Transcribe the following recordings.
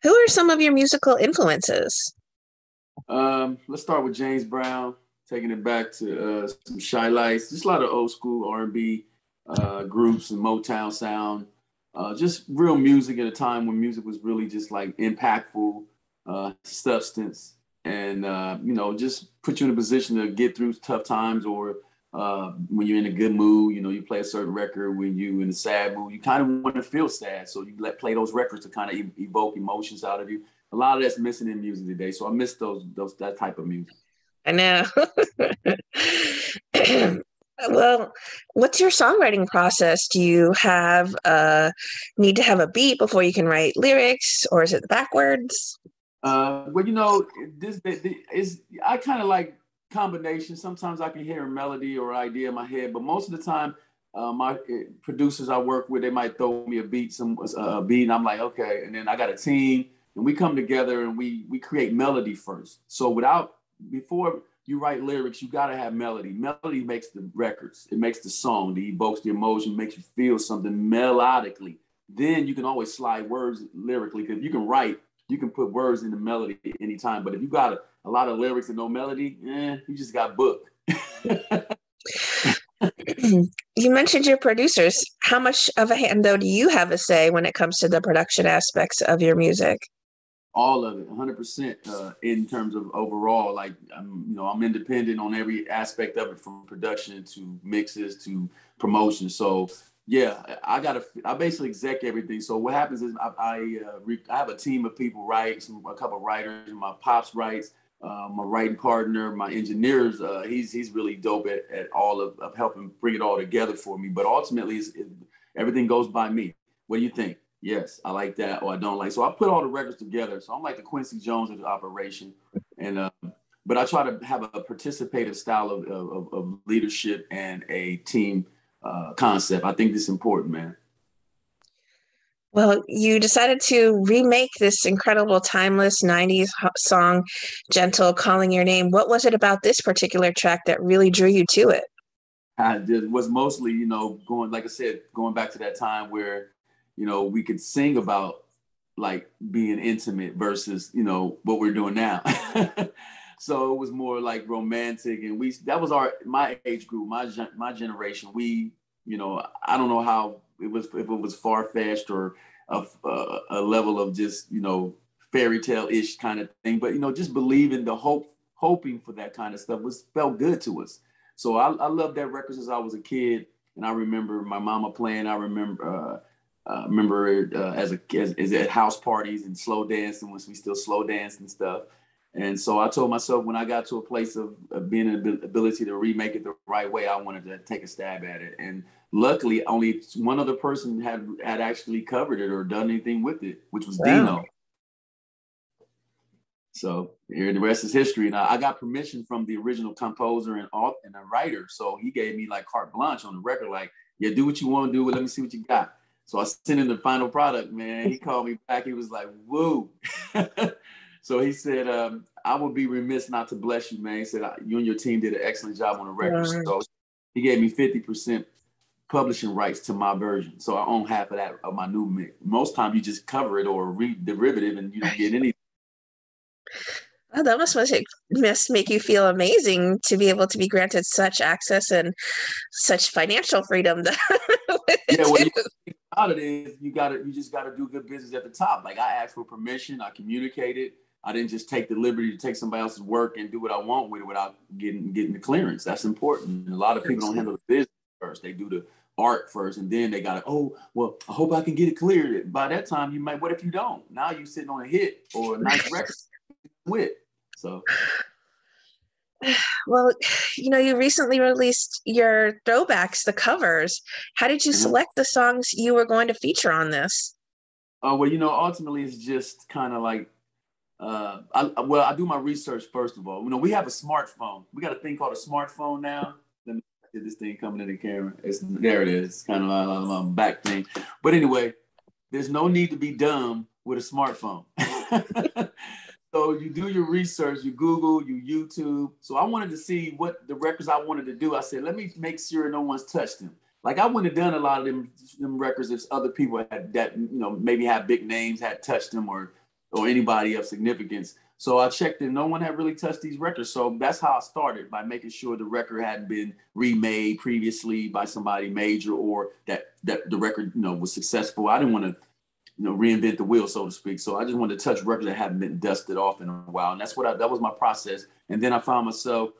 Who are some of your musical influences? Let's start with James Brown, taking it back to some Shy Lights, just a lot of old school R&B groups and Motown sound. Just real music at a time when music was really just like impactful substance, and just put you in a position to get through tough times, or when you're in a good mood. You play a certain record when you in a sad mood. You kind of want to feel sad, so you play those records to kind of evoke emotions out of you. A lot of that's missing in music today, so I miss those that type of music. I know. Well, what's your songwriting process? Do you have need to have a beat before you can write lyrics, or is it backwards? Well, is I kind of like combination. Sometimes I can hear a melody or idea in my head, but most of the time, my producers I work with, they might throw me a beat, a beat, and I'm like, okay. And then I got a team, and we come together and we create melody first. So before you write lyrics, you got to have melody. Melody makes the records. It makes the song. It evokes the emotion, makes you feel something melodically. Then you can always slide words lyrically. Because you can write, you can put words in the melody anytime. But if you got a lot of lyrics and no melody, you just got booked. You mentioned your producers. How much of a hand, though, do you have a say when it comes to the production aspects of your music? All of it, 100% in terms of overall. Like I'm independent on every aspect of it, from production to mixes to promotion. So yeah, I basically exec everything. So what happens is I have a team of people, right? A couple of writers. My pops writes. My writing partner, my engineers, he's really dope at all of helping bring it all together for me. But ultimately, everything goes by me. What do you think? Yes, I like that, or I don't like. So I put all the records together. So I'm like the Quincy Jones of the operation, and but I try to have a participative style of leadership and a team concept. I think this is important, man. Well, you decided to remake this incredible timeless 90s song, Gentle, Calling Your Name. What was it about this particular track that really drew you to it? It was mostly, going, like I said, going back to that time where, we could sing about like being intimate versus, what we're doing now. So it was more like romantic, and that was my age group, my generation. I don't know how it was, if it was far-fetched or a level of just, fairy tale-ish kind of thing, but just believing hoping for that kind of stuff felt good to us. So I loved that record since I was a kid, and I remember my mama playing. I remember as at house parties and slow dancing, once we still slow danced and stuff. And so I told myself, when I got to a place of being an ability to remake it the right way, I wanted to take a stab at it. And luckily, only one other person had actually covered it or done anything with it, which was Wow. Dino. So here, the rest is history. And I got permission from the original composer and the writer. So he gave me like carte blanche on the record, like, yeah, do what you want to do, but let me see what you got. So I sent him the final product, man. He called me back. He was like, woo. So he said, I would be remiss not to bless you, man. He said, you and your team did an excellent job on the record. So he gave me 50% publishing rights to my version. So I own half of that, of my new mix. Most times you just cover it or derivative and you don't get anything. Oh, that must make you feel amazing to be able to be granted such access and such financial freedom. Yeah, well, out of it is you just gotta do good business at the top. Like, I asked for permission, I communicated. I didn't just take the liberty to take somebody else's work and do what I want with it without getting the clearance. That's important. And a lot of people don't handle the business first. They do the art first, and then they gotta, oh, well, I hope I can get it cleared. By that time, you might, what if you don't? Now you're sitting on a hit or a nice record with. So Well, you recently released your throwbacks, the covers. How did you select the songs you were going to feature on this? Well, ultimately it's just kind of like, I do my research first of all. We have a smartphone. We got a thing called a smartphone now. Let me get this thing coming in the camera. There it is. It's kind of a back thing. But anyway, there's no need to be dumb with a smartphone. So you do your research, you Google, you YouTube. So I wanted to see what the records I wanted to do. I said, let me make sure no one's touched them. Like, I wouldn't have done a lot of them records if other people had that, maybe had big names, had touched them or or anybody of significance. So I checked and no one had really touched these records. So that's how I started, by making sure the record hadn't been remade previously by somebody major, or that the record, was successful. I didn't want to, reinvent the wheel, so to speak. So I just wanted to touch records that hadn't been dusted off in a while. And that was my process. And then I found myself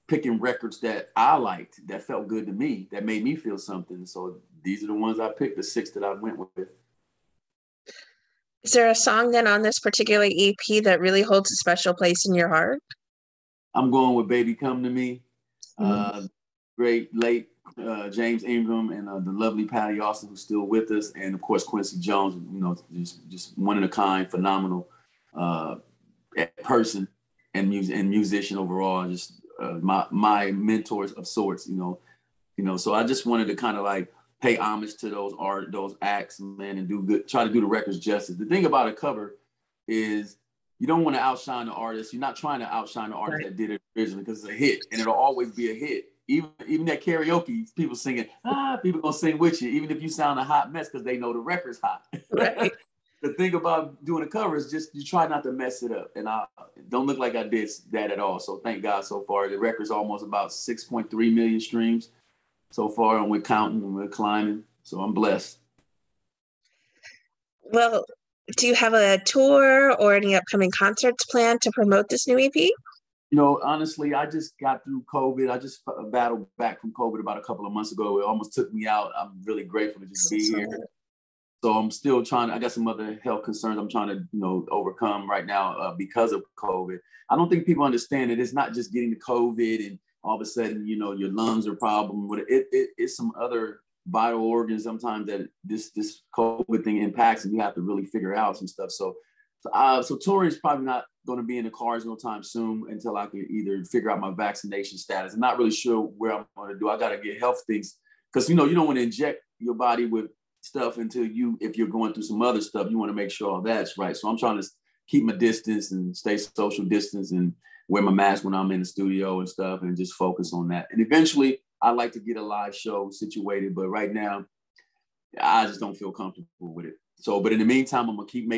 picking records that I liked, that felt good to me, that made me feel something. So these are the ones I picked, the 6 that I went with. Is there a song then on this particular EP that really holds a special place in your heart? I'm going with Baby Come to Me. Mm-hmm. Great late Jaimz Ingram and the lovely Patty Austin, who's still with us. And of course, Quincy Jones, just one of a kind, phenomenal person and musician overall. Just my mentors of sorts, So I just wanted to kind of like pay homage to those acts, man, and try to do the records justice. The thing about a cover is you don't want to outshine the artist. You're not trying to outshine the artist that did it originally, because it's a hit, and it'll always be a hit. Even that karaoke, people singing, people gonna sing with you, even if you sound a hot mess, because they know the record's hot. Right. The thing about doing a cover is just you try not to mess it up, and I don't look like I did that at all. So thank God so far. The record's almost about 6.3 million streams so far, and we're counting and we're climbing. So I'm blessed. Well, do you have a tour or any upcoming concerts planned to promote this new EP? Honestly, I just got through COVID. I just battled back from COVID about a couple of months ago. It almost took me out. I'm really grateful to just be here. So I'm still I got some other health concerns I'm trying to, overcome right now because of COVID. I don't think people understand it. It's not just getting the COVID and all of a sudden, your lungs are a problem. It's some other vital organs sometimes that this COVID thing impacts, and you have to really figure out some stuff. So touring is probably not going to be in the cards no time soon until I can either figure out my vaccination status. I'm not really sure where I'm going to do. I got to get health things, because, you don't want to inject your body with stuff until if you're going through some other stuff, you want to make sure all that's right. So I'm trying to keep my distance and stay social distance and wear my mask when I'm in the studio and stuff, and just focus on that. And eventually I'd like to get a live show situated, but right now I just don't feel comfortable with it. So, but in the meantime, I'm going to keep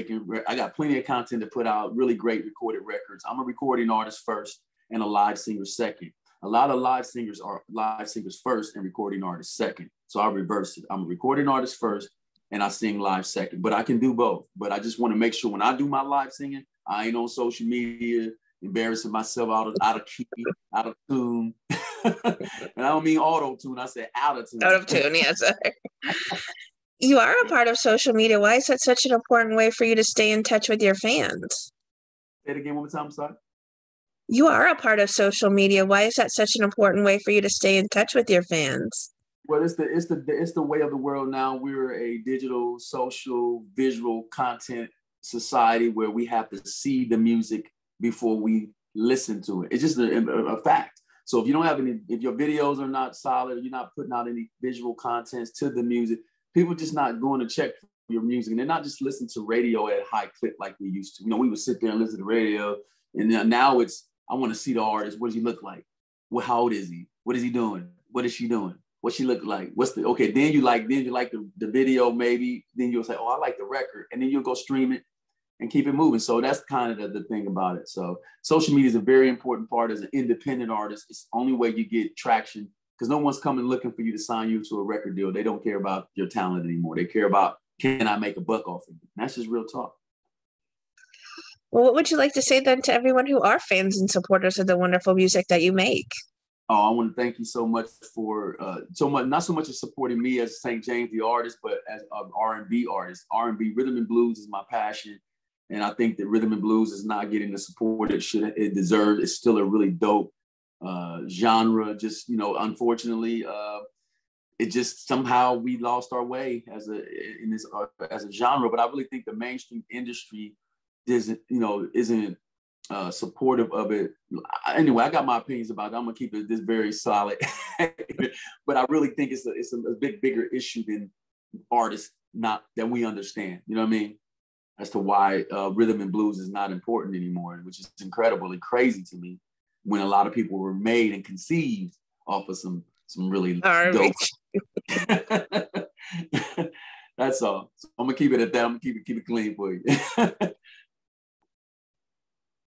I got plenty of content to put out, really great recorded records. I'm a recording artist first and a live singer second. A lot of live singers are live singers first and recording artists second. So I reverse it. I'm a recording artist first and I sing live second, but I can do both. But I just want to make sure when I do my live singing, I ain't on social media, embarrassing myself out of key, out of tune. And I don't mean auto tune. I said out of tune. Out of tune, yes. You are a part of social media. Why is that such an important way for you to stay in touch with your fans? Say it again one more time, sorry. You are a part of social media. Why is that such an important way for you to stay in touch with your fans? Well, it's the way of the world now. We're a digital, social, visual content society where we have to see the music before we listen to it. It's just a fact. So if you don't have if your videos are not solid, you're not putting out any visual contents to the music, people just not going to check for your music. And they're not just listening to radio at a high clip like we used to. We would sit there and listen to radio. And now it's, I want to see the artist. What does he look like? Well, how old is he? What is he doing? What is she doing? What she look like? Then you like the video maybe. Then you'll say, oh, I like the record. And then you'll go stream it and keep it moving. So that's kind of the thing about it. So social media is a very important part as an independent artist. It's the only way you get traction, because no one's coming looking for you to sign you to a record deal. They don't care about your talent anymore. They care about, can I make a buck off of you? And that's just real talk. Well, what would you like to say then to everyone who are fans and supporters of the wonderful music that you make? Oh, I want to thank you so much for not so much as supporting me as St. Jaimz the artist, but as an R&B artist. R&B, rhythm and blues is my passion. And I think that rhythm and blues is not getting the support it deserves. It's still a really dope genre. Just, unfortunately, it just somehow we lost our way as a genre. But I really think the mainstream industry isn't supportive of it. Anyway, I got my opinions about it. I'm gonna keep this very solid. But I really think it's a bigger issue than artists that we understand. You know what I mean? As to why rhythm and blues is not important anymore, which is incredible and crazy to me, when a lot of people were made and conceived off of some really dope. That's all. So I'm gonna keep it at that. I'm gonna keep it clean for you.